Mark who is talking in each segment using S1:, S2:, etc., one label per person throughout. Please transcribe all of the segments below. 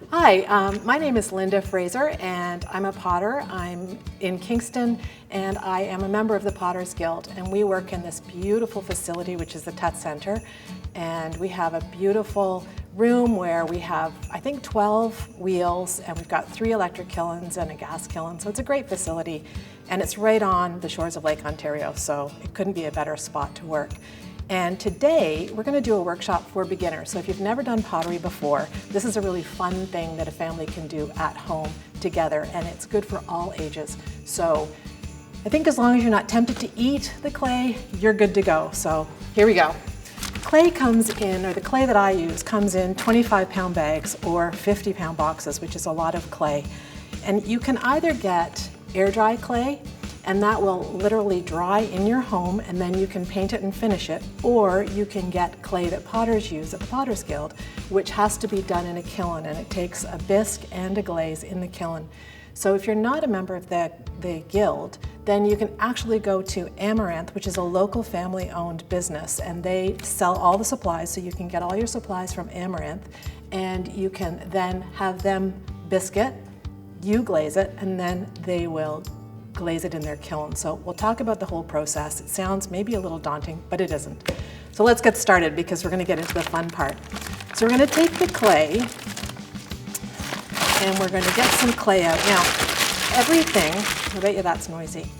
S1: Hi, my name is Linda Fraser and I'm a potter. I'm in Kingston and I am a member of the Potters Guild, and we work in this beautiful facility which is the Tut Center, and we have a beautiful room where we have I think 12 wheels, and we've got 3 electric kilns and a gas kiln, so it's a great facility and it's right on the shores of Lake Ontario, so it couldn't be a better spot to work. And today we're going to do a workshop for beginners. So if you've never done pottery before, this is a really fun thing that a family can do at home together, and it's good for all ages. So I think as long as you're not tempted to eat the clay, you're good to go. So here we go. Clay comes in, or the clay that I use comes in 25-pound bags or 50-pound boxes, which is a lot of clay. And you can either get air dry clay, and that will literally dry in your home, and then you can paint it and finish it, or you can get clay that potters use at the Potters Guild, which has to be done in a kiln, and it takes a bisque and a glaze in the kiln. So if you're not a member of the guild, then you can actually go to Amaranth, which is a local family-owned business, and they sell all the supplies, so you can get all your supplies from Amaranth, and you can then have them bisque it, you glaze it, and then they will glaze it in their kiln. So we'll talk about the whole process. It sounds maybe a little daunting, but it isn't. So let's get started because we're going to get into the fun part. So we're going to take the clay and we're going to get some clay out. Now, everything, I bet you that's noisy.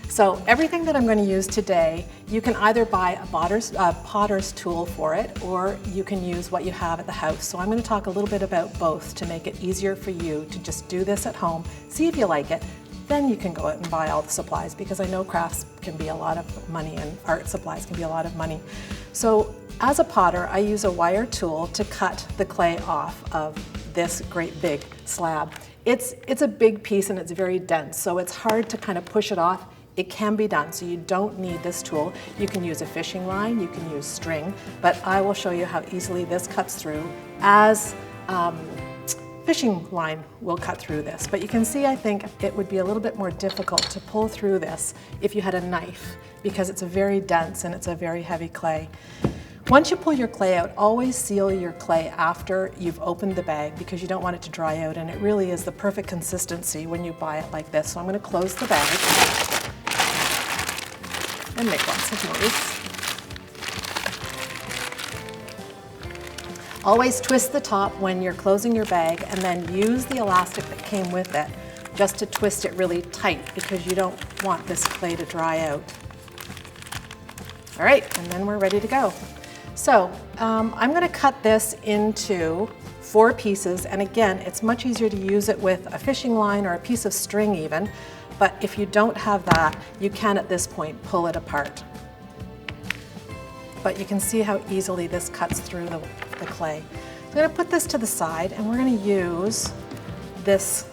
S1: So everything that I'm going to use today, you can either buy a potter's tool for it, or you can use what you have at the house. So I'm going to talk a little bit about both to make it easier for you to just do this at home, see if you like it, then you can go out and buy all the supplies, because I know crafts can be a lot of money and art supplies can be a lot of money. So as a potter, I use a wire tool to cut the clay off of this great big slab. It's a big piece and it's very dense, so it's hard to kind of push it off. It can be done, so you don't need this tool. You can use a fishing line, you can use string, but I will show you how easily this cuts through, as fishing line will cut through this. But you can see, I think it would be a little bit more difficult to pull through this if you had a knife, because it's a very dense and it's a very heavy clay. Once you pull your clay out, always seal your clay after you've opened the bag, because you don't want it to dry out, and it really is the perfect consistency when you buy it like this. So I'm going to close the bag and make lots of noise. Always twist the top when you're closing your bag, and then use the elastic that came with it just to twist it really tight, because you don't want this clay to dry out. All right, and then we're ready to go. So I'm going to cut this into 4 pieces, and again, it's much easier to use it with a fishing line or a piece of string even. But if you don't have that, you can at this point pull it apart. But you can see how easily this cuts through the clay. So I'm going to put this to the side, and we're going to use this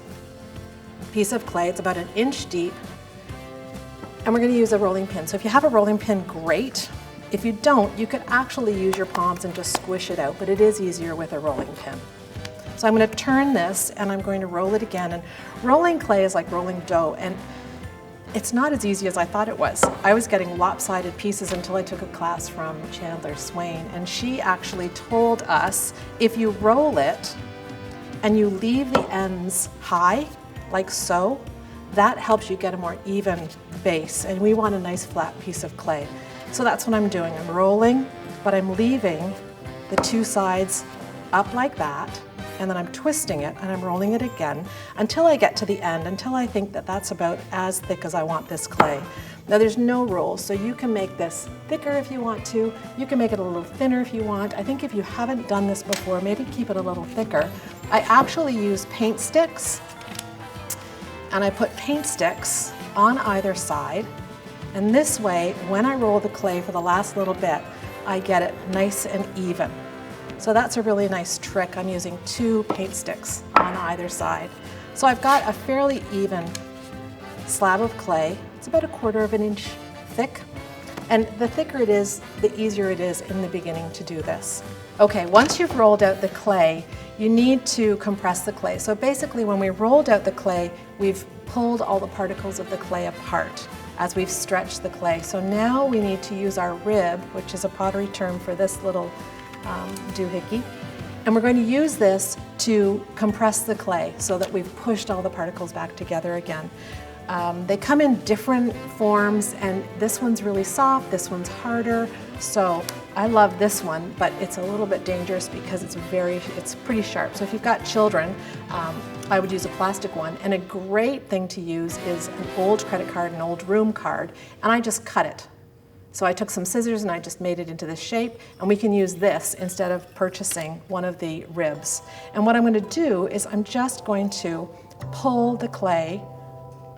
S1: piece of clay. It's about 1 inch deep, and we're going to use a rolling pin. So if you have a rolling pin, great. If you don't, you could actually use your palms and just squish it out, but it is easier with a rolling pin. So I'm going to turn this and I'm going to roll it again. And rolling clay is like rolling dough, and it's not as easy as I thought it was. I was getting lopsided pieces until I took a class from Chandler Swain, and she actually told us if you roll it and you leave the ends high, like so, that helps you get a more even base, and we want a nice flat piece of clay. So that's what I'm doing. I'm rolling, but I'm leaving the 2 sides up like that, and then I'm twisting it and I'm rolling it again until I get to the end, until I think that that's about as thick as I want this clay. Now there's no rules, so you can make this thicker if you want to, you can make it a little thinner if you want. I think if you haven't done this before, maybe keep it a little thicker. I actually use paint sticks, and I put paint sticks on either side, and this way, when I roll the clay for the last little bit, I get it nice and even. So that's a really nice trick. I'm using 2 paint sticks on either side. So I've got a fairly even slab of clay. It's about 1/4 inch thick. And the thicker it is, the easier it is in the beginning to do this. Okay, once you've rolled out the clay, you need to compress the clay. So basically when we rolled out the clay, we've pulled all the particles of the clay apart as we've stretched the clay. So now we need to use our rib, which is a pottery term for this little doohickey, And we're going to use this to compress the clay so that we've pushed all the particles back together again. They come in different forms, and this one's really soft, this one's harder. So I love this one, but it's a little bit dangerous because it's pretty sharp. So if you've got children, I would use a plastic one. And a great thing to use is an old credit card, an old room card, and I just cut it. So I took some scissors and I just made it into this shape, and we can use this instead of purchasing one of the ribs. And what I'm going to do is I'm just going to pull the clay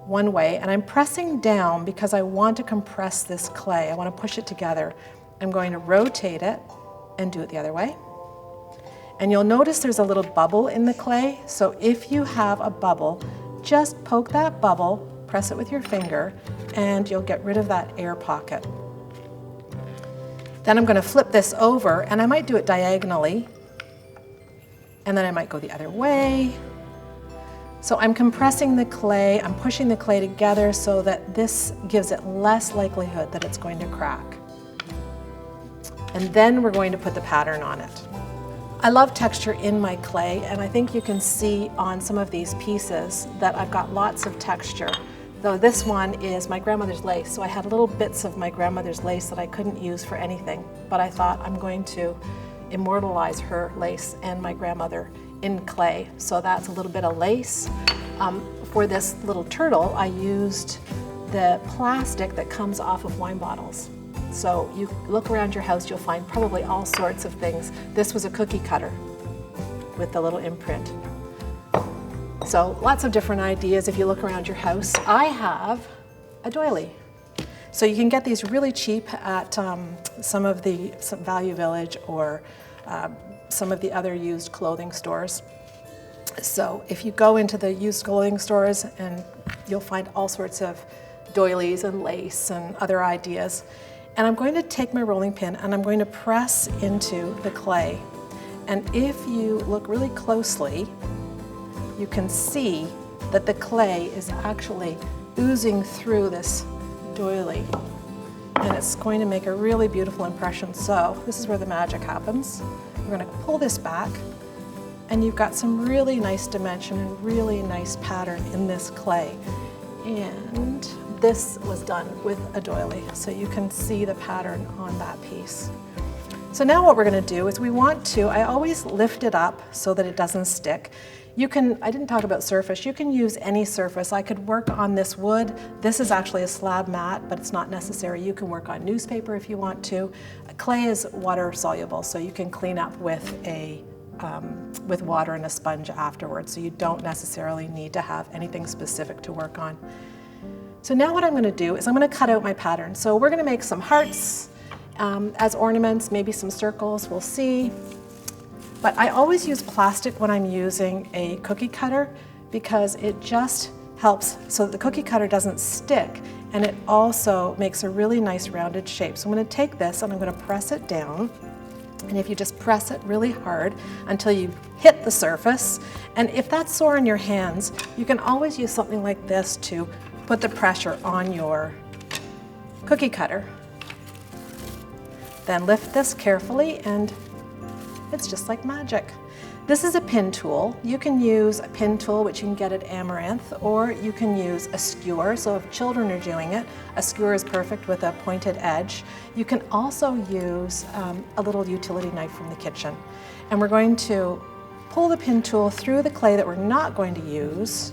S1: one way, and I'm pressing down because I want to compress this clay. I want to push it together. I'm going to rotate it and do it the other way. And you'll notice there's a little bubble in the clay. So if you have a bubble, just poke that bubble, press it with your finger, and you'll get rid of that air pocket. Then I'm going to flip this over, and I might do it diagonally, and then I might go the other way. So I'm compressing the clay, I'm pushing the clay together so that this gives it less likelihood that it's going to crack. And then we're going to put the pattern on it. I love texture in my clay, and I think you can see on some of these pieces that I've got lots of texture. Though this one is my grandmother's lace, so I had little bits of my grandmother's lace that I couldn't use for anything, but I thought I'm going to immortalize her lace and my grandmother in clay. So that's a little bit of lace. For this little turtle, I used the plastic that comes off of wine bottles. So you look around your house, you'll find probably all sorts of things. This was a cookie cutter with the little imprint. So lots of different ideas if you look around your house. I have a doily. So you can get these really cheap at some Value Village or some of the other used clothing stores. So if you go into the used clothing stores, and you'll find all sorts of doilies and lace and other ideas. And I'm going to take my rolling pin and I'm going to press into the clay. And if you look really closely, you can see that the clay is actually oozing through this doily, and it's going to make a really beautiful impression. So this is where the magic happens. We're going to pull this back, and you've got some really nice dimension and really nice pattern in this clay. And this was done with a doily, so you can see the pattern on that piece. So now what we're going to do is I always lift it up so that it doesn't stick. I didn't talk about surface. You can use any surface. I could work on this wood. This is actually a slab mat, but it's not necessary. You can work on newspaper if you want to. Clay is water soluble, so you can clean up with water and a sponge afterwards, so you don't necessarily need to have anything specific to work on. So now what I'm going to do is I'm going to cut out my pattern. So we're going to make some hearts as ornaments, maybe some circles, we'll see. But I always use plastic when I'm using a cookie cutter because it just helps so that the cookie cutter doesn't stick, and it also makes a really nice rounded shape. So I'm going to take this and I'm going to press it down, and if you just press it really hard until you hit the surface, and if that's sore in your hands, you can always use something like this to put the pressure on your cookie cutter. Then lift this carefully, and it's just like magic. This is a pin tool. You can use a pin tool, which you can get at Amaranth, or you can use a skewer. So if children are doing it, a skewer is perfect with a pointed edge. You can also use a little utility knife from the kitchen. And we're going to pull the pin tool through the clay that we're not going to use,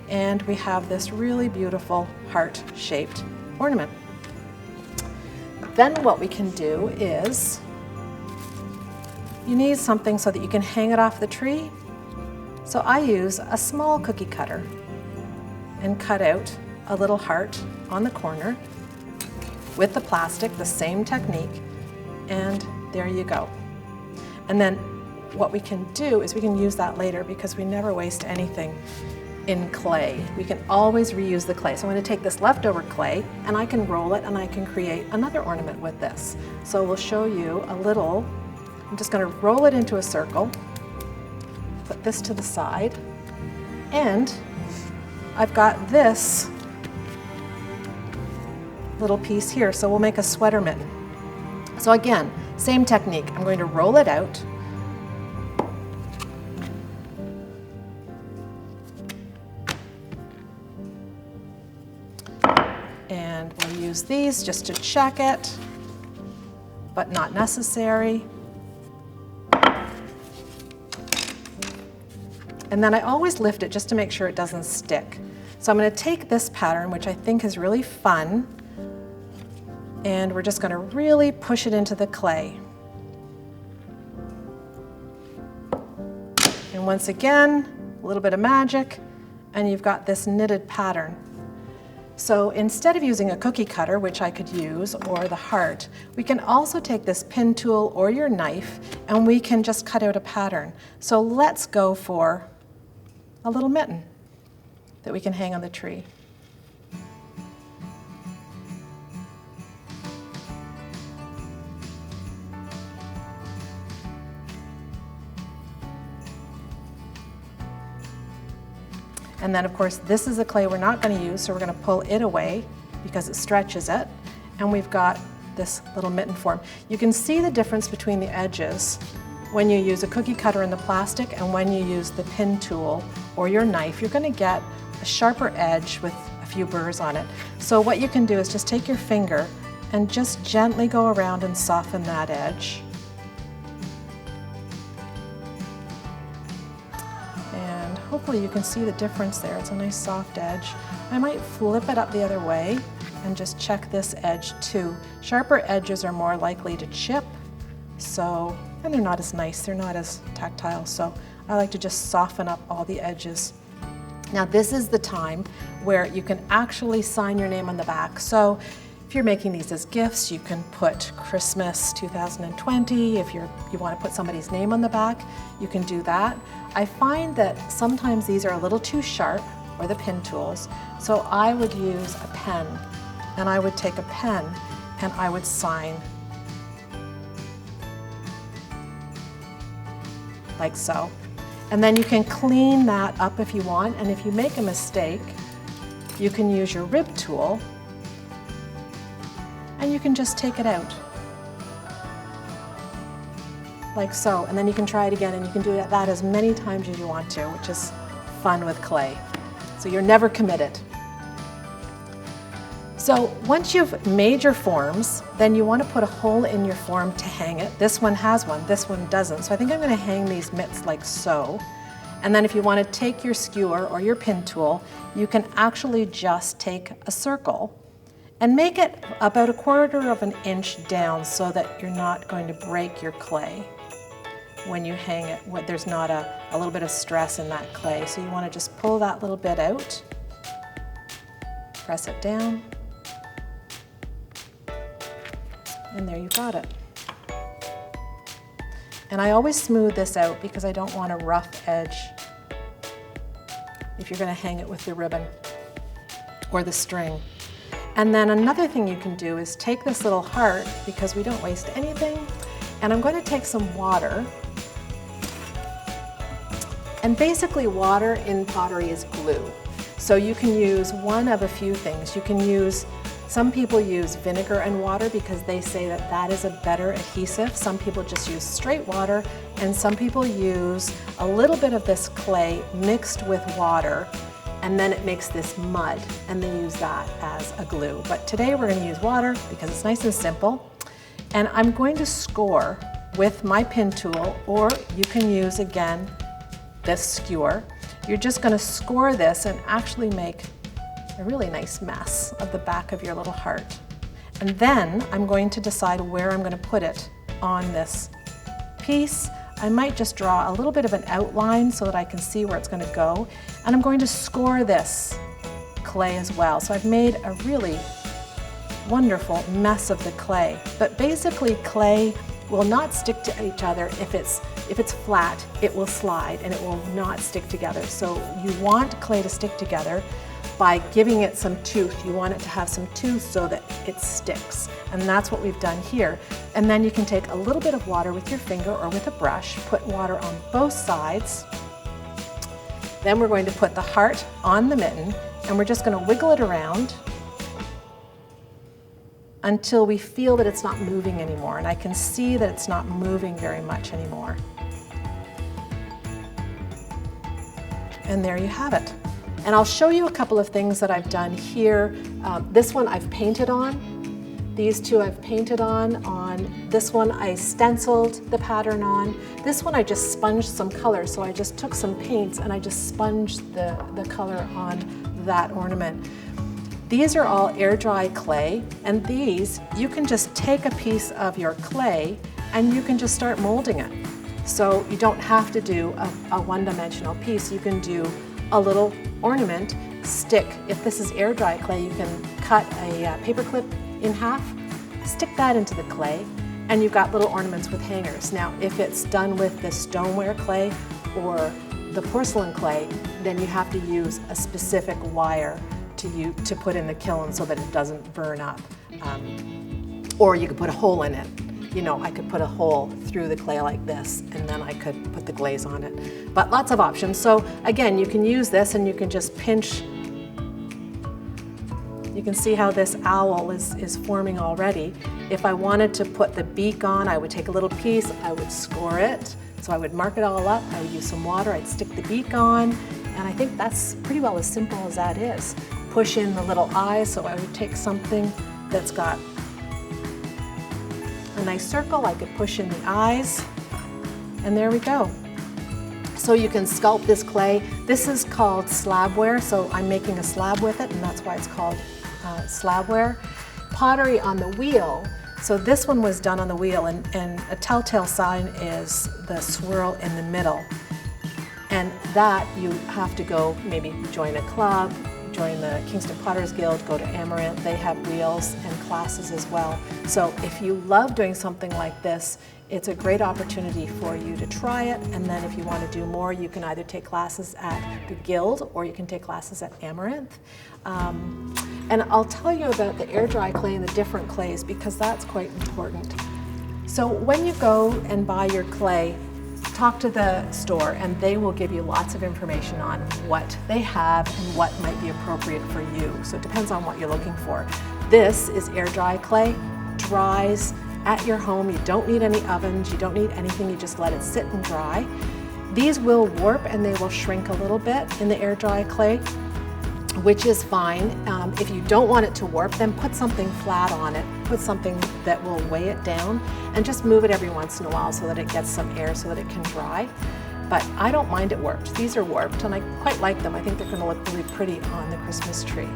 S1: and we have this really beautiful heart-shaped ornament. Then what we can do is, you need something so that you can hang it off the tree. So I use a small cookie cutter and cut out a little heart on the corner with the plastic, the same technique, and there you go. And then what we can do is we can use that later because we never waste anything in clay. We can always reuse the clay. So I'm going to take this leftover clay and I can roll it and I can create another ornament with this. So we'll show you a little. I'm just going to roll it into a circle, put this to the side, and I've got this little piece here, so we'll make a sweater mitten. So again, same technique. I'm going to roll it out, And we'll use these just to check it, but not necessary. And then I always lift it just to make sure it doesn't stick. So I'm going to take this pattern, which I think is really fun, and we're just going to really push it into the clay. And once again, a little bit of magic, and you've got this knitted pattern. So instead of using a cookie cutter, which I could use, or the heart, we can also take this pin tool or your knife, and we can just cut out a pattern. So let's go for a little mitten that we can hang on the tree. And then of course this is a clay we're not going to use, so we're going to pull it away because it stretches it. And we've got this little mitten form. You can see the difference between the edges when you use a cookie cutter in the plastic and when you use the pin tool or your knife. You're going to get a sharper edge with a few burrs on it. So what you can do is just take your finger and just gently go around and soften that edge. And hopefully you can see the difference there. It's a nice soft edge. I might flip it up the other way and just check this edge too. Sharper edges are more likely to chip, and they're not as nice, they're not as tactile, so I like to just soften up all the edges. Now this is the time where you can actually sign your name on the back. So if you're making these as gifts, you can put Christmas 2020. If you want to put somebody's name on the back, you can do that. I find that sometimes these are a little too sharp, or the pin tools, so I would use a pen, and I would take a pen and I would sign like so. And then you can clean that up if you want, and if you make a mistake, you can use your rib tool and you can just take it out like so, and then you can try it again, and you can do that as many times as you want to, which is fun with clay. So you're never committed. So once you've made your forms, then you want to put a hole in your form to hang it. This one has one, this one doesn't. So I think I'm going to hang these mitts like so. And then if you want to take your skewer or your pin tool, you can actually just take a circle and make it about 1/4 of an inch down so that you're not going to break your clay when you hang it. There's not a little bit of stress in that clay. So you want to just pull that little bit out, press it down, and there you've got it. And I always smooth this out because I don't want a rough edge if you're going to hang it with the ribbon or the string. And then another thing you can do is take this little heart, because we don't waste anything, and I'm going to take some water. And basically water in pottery is glue. So you can use one of a few things. You can use, some people use vinegar and water because they say that that is a better adhesive. Some people just use straight water, and some people use a little bit of this clay mixed with water, and then it makes this mud, and they use that as a glue. But today we're going to use water because it's nice and simple. And I'm going to score with my pin tool, or you can use, again, this skewer. You're just going to score this and actually make a really nice mess of the back of your little heart. And then I'm going to decide where I'm going to put it on this piece. I might just draw a little bit of an outline so that I can see where it's going to go. And I'm going to score this clay as well. So I've made a really wonderful mess of the clay. But basically clay will not stick to each other. If it's flat, it will slide and it will not stick together. So you want clay to stick together by giving it some tooth. You want it to have some tooth so that it sticks. And that's what we've done here. And then you can take a little bit of water with your finger or with a brush, put water on both sides. Then we're going to put the heart on the mitten, and we're just going to wiggle it around until we feel that it's not moving anymore. And I can see that it's not moving very much anymore. And there you have it. And I'll show you a couple of things that I've done here This one I've painted on. These two I've painted on this one I stenciled the pattern on. This one I just sponged some color, so I just took some paints and I just sponged the color on that ornament. These are all air dry clay, and these, you can just take a piece of your clay and you can just start molding it. So you don't have to do a one-dimensional piece. You can do a little ornament, stick. If this is air dry clay, you can cut a paper clip in half, stick that into the clay, and you've got little ornaments with hangers. Now, if it's done with the stoneware clay or the porcelain clay, then you have to use a specific wire to put in the kiln so that it doesn't burn up. Or you could put a hole in it. You know, I could put a hole through the clay like this, and then I could put the glaze on it. But lots of options. So again, you can use this and you can just pinch. You can see how this owl is forming already. If I wanted to put the beak on, I would take a little piece, I would score it. So I would mark it all up, I would use some water, I'd stick the beak on, and I think that's pretty well as simple as that is. Push in the little eyes, so I would take something that's got a nice circle, I could push in the eyes, and there we go. So you can sculpt this clay. This is called slabware, so I'm making a slab with it, and that's why it's called slabware. Pottery on the wheel. So this one was done on the wheel, and a telltale sign is the swirl in the middle. And that you have to go maybe join a club, join the Kingston Potters Guild, go to Amaranth. They have wheels and classes as well. So if you love doing something like this, it's a great opportunity for you to try it, and then if you want to do more, you can either take classes at the Guild or you can take classes at Amaranth. And I'll tell you about the air dry clay and the different clays because that's quite important. So when you go and buy your clay, talk to the store and they will give you lots of information on what they have and what might be appropriate for you. So it depends on what you're looking for. This is air dry clay, dries at your home. You don't need any ovens, you don't need anything, you just let it sit and dry. These will warp and they will shrink a little bit in the air dry clay, which is fine. If you don't want it to warp, then put something flat on it, put something that will weigh it down, and just move it every once in a while so that it gets some air so that it can dry. But I don't mind it warped. These are warped and I quite like them. I think they're gonna look really pretty on the Christmas tree.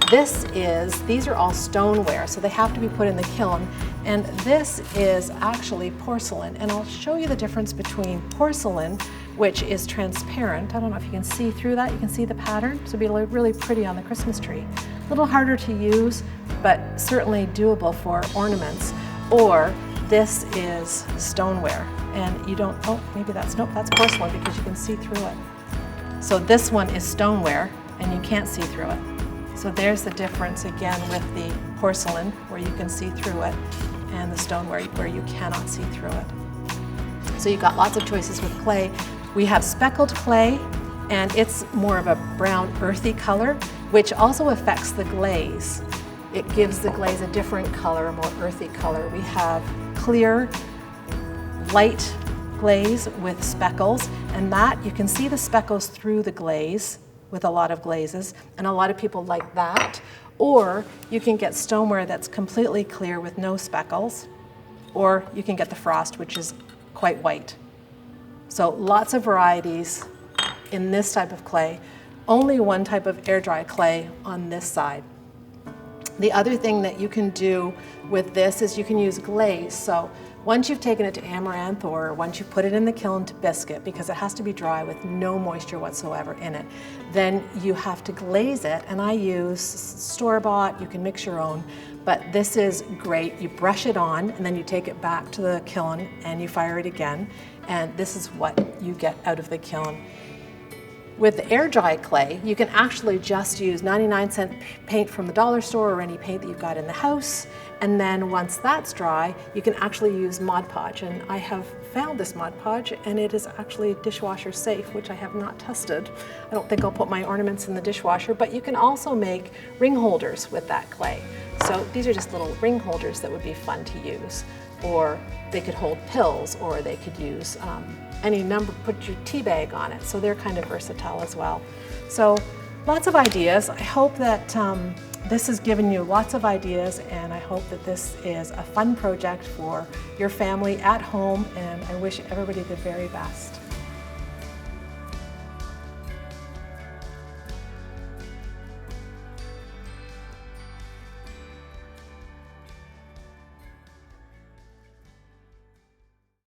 S1: These are all stoneware, so they have to be put in the kiln. And this is actually porcelain. And I'll show you the difference between porcelain, which is transparent. I don't know if you can see through that. You can see the pattern. So it'll be really pretty on the Christmas tree. A little harder to use, but certainly doable for ornaments. Or this is stoneware. And you don't, oh, maybe that's, nope, that's porcelain because you can see through it. So this one is stoneware and you can't see through it. So there's the difference again with the porcelain where you can see through it and the stoneware where you cannot see through it. So you've got lots of choices with clay. We have speckled clay and it's more of a brown earthy color, which also affects the glaze. It gives the glaze a different color, a more earthy color. We have clear, light glaze with speckles, and that you can see the speckles through the glaze with a lot of glazes, and a lot of people like that. Or you can get stoneware that's completely clear with no speckles, or you can get the frost, which is quite white. So lots of varieties in this type of clay. Only one type of air dry clay on this side. The other thing that you can do with this is you can use glaze. So once you've taken it to Amaranth or once you put it in the kiln to biscuit, because it has to be dry with no moisture whatsoever in it, then you have to glaze it. And I use store-bought, you can mix your own, but this is great. You brush it on and then you take it back to the kiln and you fire it again. And this is what you get out of the kiln. With the air dry clay, you can actually just use 99-cent paint from the dollar store or any paint that you've got in the house. And then once that's dry, you can actually use Mod Podge. And I have found this Mod Podge and it is actually dishwasher safe, which I have not tested. I don't think I'll put my ornaments in the dishwasher, but you can also make ring holders with that clay. So these are just little ring holders that would be fun to use. Or they could hold pills, or they could use any number, put your tea bag on it. So they're kind of versatile as well. So lots of ideas. I hope that this has given you lots of ideas, and I hope that this is a fun project for your family at home, and I wish everybody the very best.